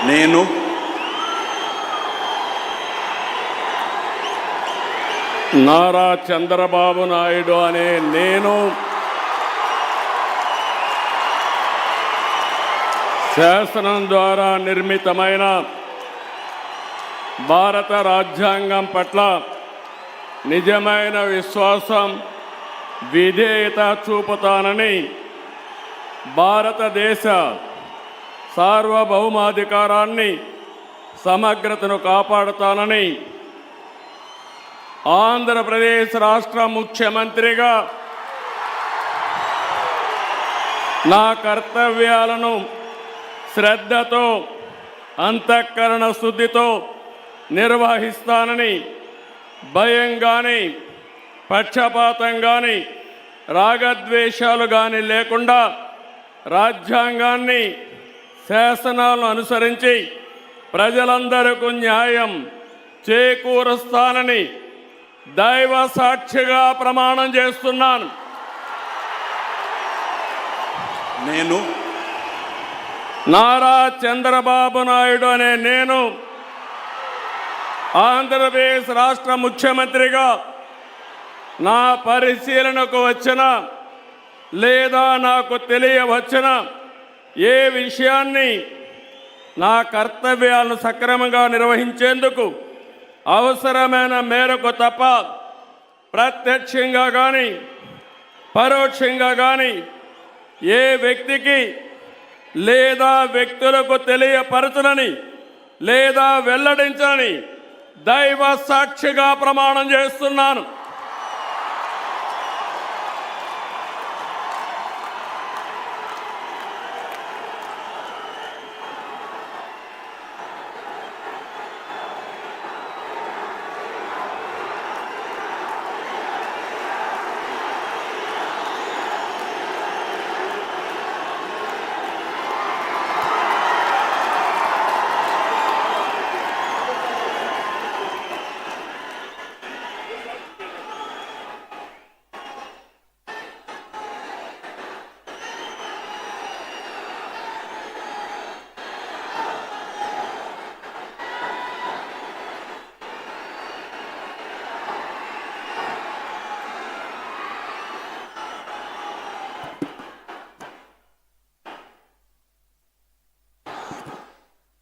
నేను నారా చంద్రబాబు నాయుడు అనే నేను శాసనం ద్వారా నిర్మితమైన భారత రాజ్యాంగం పట్ల నిజమైన విశ్వాసం, విధేయత చూపుతానని, భారతదేశ సార్వభౌమాధికారాన్ని, సమగ్రతను కాపాడుతానని ఆంధ్రప్రదేశ్ రాష్ట్ర ముఖ్యమంత్రిగా నా కర్తవ్యాలను శ్రద్ధతో, అంతఃకరణ శుద్ధితో నిర్వహిస్తానని, భయం కానీ, పక్షపాతం కానీ, రాగద్వేషాలు కానీ లేకుండా రాజ్యాంగాన్ని, శాసనాలను అనుసరించి ప్రజలందరికీ న్యాయం చేకూరుస్తానని దైవ సాక్షిగా ప్రమాణం చేస్తున్నాను. నేను నారా చంద్రబాబు నాయుడు అనే నేను ఆంధ్రప్రదేశ్ రాష్ట్ర ముఖ్యమంత్రిగా నా పరిశీలనకు వచ్చిన లేదా నాకు తెలియవచ్చిన ఏ విషయాన్ని నా కర్తవ్యాలను సక్రమంగా నిర్వహించేందుకు అవసరమైన మేరకు తప్ప ప్రత్యక్షంగా కానీ పరోక్షంగా కానీ ఏ వ్యక్తికి లేదా వ్యక్తులకు తెలియపరచనని లేదా వెల్లడించని దైవ సాక్షిగా ప్రమాణం చేస్తున్నాను.